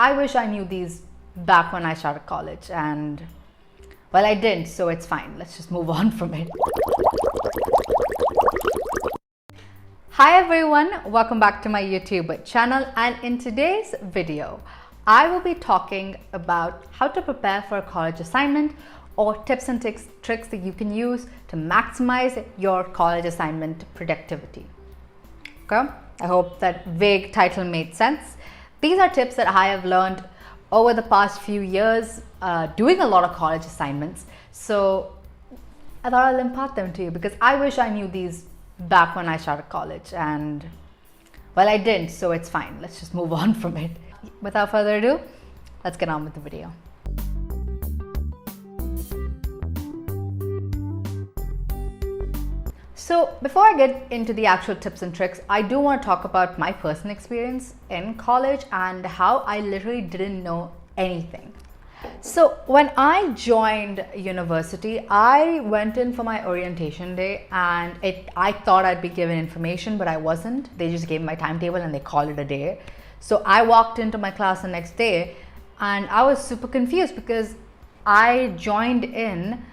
I wish I knew these back when I started college, and well, I didn't, so it's fine. Let's just move on from it. Hi everyone, welcome back to my YouTube channel, and in today's video, I will be talking about how to prepare for a college assignment or tips and tricks that you can use to maximize your college assignment productivity. Okay, I hope that vague title made sense. These are tips that I have learned over the past few years doing a lot of college assignments. So I thought I'll impart them to you because I wish I knew these back when I started college, and well, I didn't, so it's fine. Let's just move on from it. Without further ado, let's get on with the video. So before I get into the actual tips and tricks, I do want to talk about my personal experience in college and how I literally didn't know anything. So when I joined university, I went in for my orientation day, and I thought I'd be given information, but I wasn't. They just gave my timetable and they called it a day. So I walked into my class the next day and I was super confused because I joined in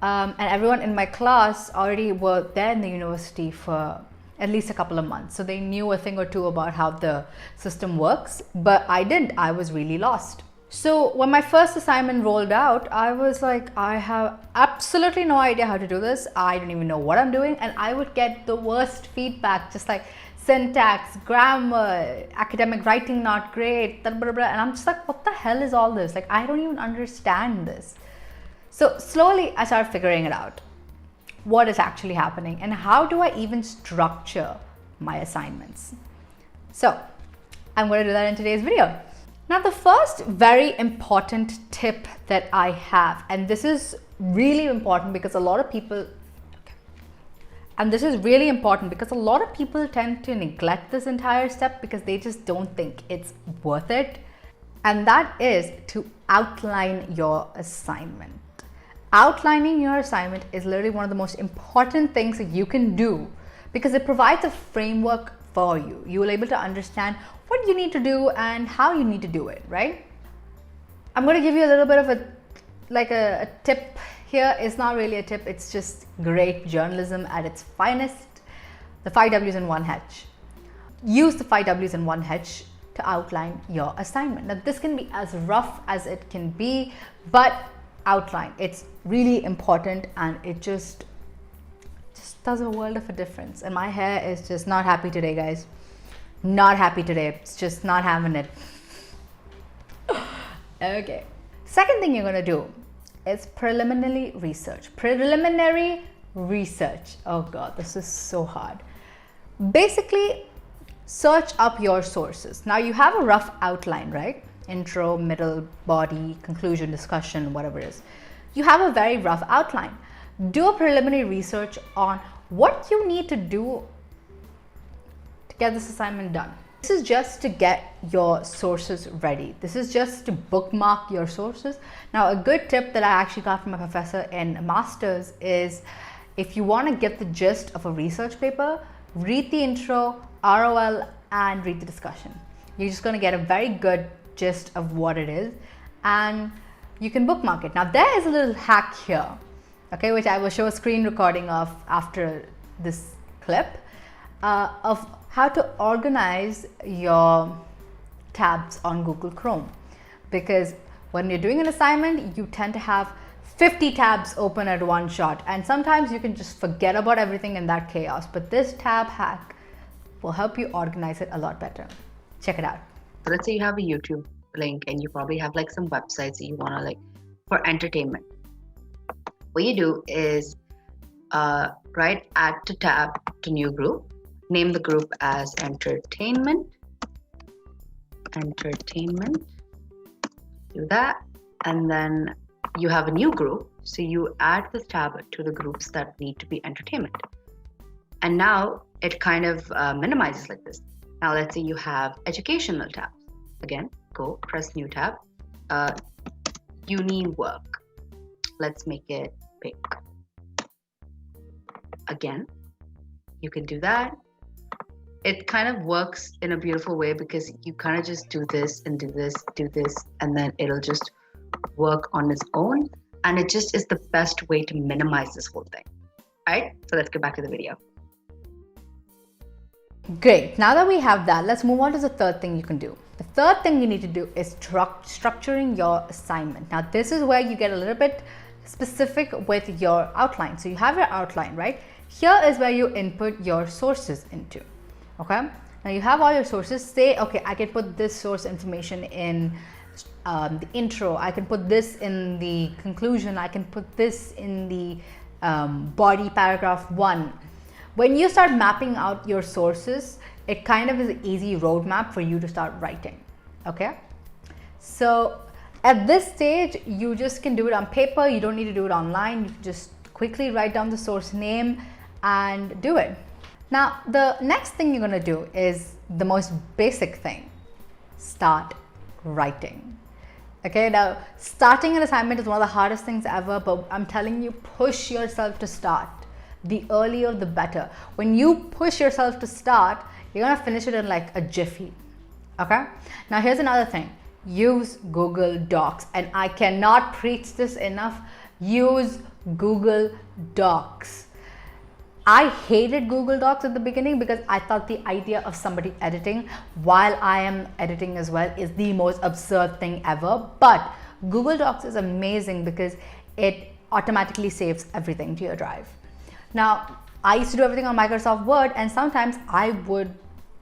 and everyone in my class already were there in the university for at least a couple of months. So they knew a thing or two about how the system works, but I didn't. I was really lost. So when my first assignment rolled out, I was like, I have absolutely no idea how to do this. I don't even know what I'm doing. And I would get the worst feedback, just like syntax, grammar, academic writing not great, blah, blah, blah. And I'm just like, what the hell is all this? Like, I don't even understand this. So slowly I started figuring it out. What is actually happening and how do I even structure my assignments? So I'm going to do that in today's video. Now, the first very important tip that I have, and this is really important because a lot of people tend to neglect this entire step because they just don't think it's worth it. And that is to outline your assignment. Outlining your assignment is literally one of the most important things that you can do because it provides a framework for you. You will be able to understand what you need to do and how you need to do it, right? I'm going to give you a little bit of a tip here. It's not really a tip, it's just great journalism at its finest. The 5 W's in 1 H. Use the 5 W's in 1 H to outline your assignment. Now, this can be as rough as it can be, but outline. It's really important and it just does a world of a difference. And my hair is just not happy today, guys. Not happy today. It's just not having it. Okay. Second thing you're going to do is preliminary research. Preliminary research. Oh God, this is so hard. Basically, search up your sources. Now you have a rough outline, right? Intro, middle, body, conclusion, discussion, whatever it is. You have a very rough outline. Do a preliminary research on what you need to do to get this assignment done. This is just to get your sources ready. This is just to bookmark your sources. Now, a good tip that I actually got from a professor in Masters is if you want to get the gist of a research paper, read the intro, ROL, and read the discussion. You're just going to get a very good gist of what it is, and you can bookmark it. Now, there is a little hack here, okay, which I will show a screen recording of after this clip, of how to organize your tabs on Google Chrome. Because when you're doing an assignment, you tend to have 50 tabs open at one shot, and sometimes you can just forget about everything in that chaos. But this tab hack will help you organize it a lot better. Check it out. Let's say you have a YouTube link and you probably have like some websites that you want to for entertainment. What you do is add to tab to new group, name the group as entertainment, do that, and then you have a new group, so you add this tab to the groups that need to be entertainment. And now it kind of minimizes like this. Now let's say you have educational tabs. Again, go press new tab, uni work. Let's make it pink. Again, you can do that. it kind of works in a beautiful way because you kind of just do this and do this, do this, and then it'll just work on its own. And it just is the best way to minimize this whole thing. All right, so let's get back to the video. Great. Now that we have that, let's move on to the third thing you can do. The third thing you need to do is structuring your assignment. Now, this is where you get a little bit specific with your outline. So you have your outline, right? Here is where you input your sources into. Okay. Now you have all your sources. Say, okay, I can put this source information in the intro. I can put this in the conclusion. I can put this in the body paragraph 1. When you start mapping out your sources, it kind of is an easy roadmap for you to start writing. Okay. So at this stage, you just can do it on paper. You don't need to do it online. You just quickly write down the source name and do it. Now, the next thing you're going to do is the most basic thing. Start writing. Okay, now starting an assignment is one of the hardest things ever, but I'm telling you, push yourself to start. The earlier, the better. When you push yourself to start, you're going to finish it in like a jiffy. Okay, now here's another thing. Use Google Docs, and I cannot preach this enough. Use Google Docs. I hated Google Docs at the beginning because I thought the idea of somebody editing while I am editing as well is the most absurd thing ever. But Google Docs is amazing because it automatically saves everything to your drive. Now, I used to do everything on Microsoft Word, and sometimes I would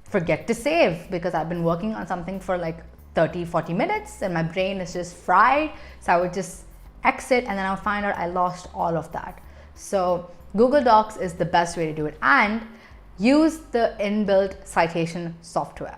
forget to save because I've been working on something for like 30-40 minutes and my brain is just fried. So I would just exit and then I'll find out I lost all of that. So Google Docs is the best way to do it, and use the inbuilt citation software.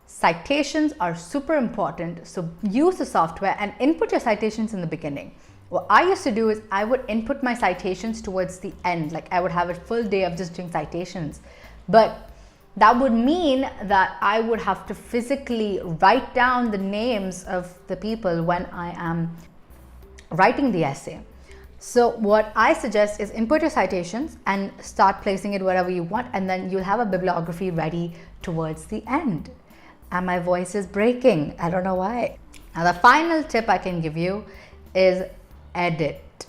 Citations are super important, so use the software and input your citations in the beginning. What I used to do is I would input my citations towards the end, like I would have a full day of just doing citations. But that would mean that I would have to physically write down the names of the people when I am writing the essay. So what I suggest is input your citations and start placing it wherever you want, and then you'll have a bibliography ready towards the end. And my voice is breaking. I don't know why. Now the final tip I can give you is edit.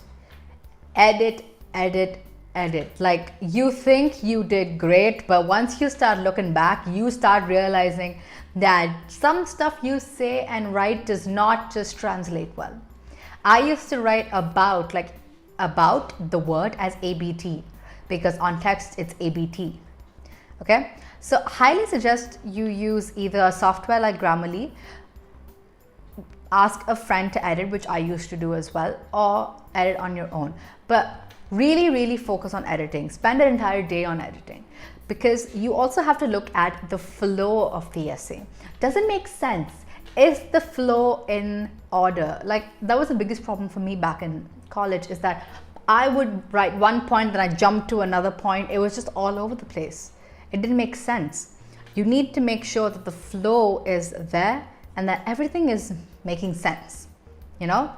Edit, edit, edit. Like, you think you did great, but once you start looking back, you start realizing that some stuff you say and write does not just translate well. I used to write about the word as ABT because on text it's ABT. Okay, so highly suggest you use either a software like Grammarly, ask a friend to edit, which I used to do as well, or edit on your own. But really focus on editing. Spend an entire day on editing, because you also have to look at the flow of the essay. Does it make sense? Is the flow in order? Like, that was the biggest problem for me back in college, is that I would write one point, then I jump to another point. It was just all over the place. It didn't make sense. You need to make sure that the flow is there and that everything is making sense. You know,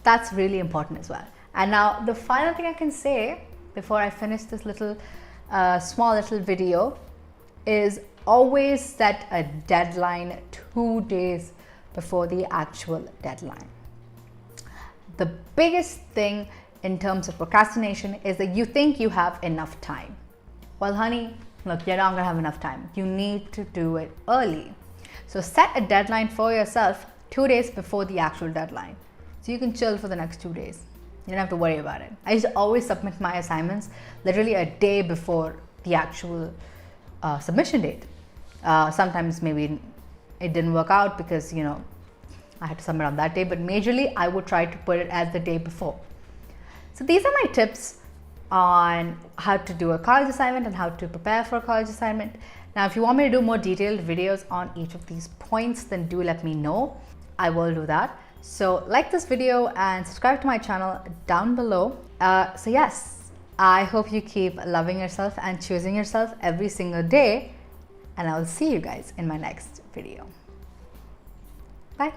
that's really important as well. And now the final thing I can say before I finish this little small little video is always set a deadline 2 days before the actual deadline. The biggest thing in terms of procrastination is that you think you have enough time. Well, honey, look, you're not gonna have enough time. You need to do it early. So set a deadline for yourself 2 days before the actual deadline, so you can chill for the next 2 days. You don't have to worry about it. I used to always submit my assignments literally a day before the actual submission date. Sometimes maybe it didn't work out because, you know, I had to submit on that day, but majorly I would try to put it as the day before. So these are my tips on how to do a college assignment and how to prepare for a college assignment. Now, if you want me to do more detailed videos on each of these points, then do let me know. I will do that. So like this video and subscribe to my channel down below. So yes, I hope you keep loving yourself and choosing yourself every single day. And I will see you guys in my next video. Bye.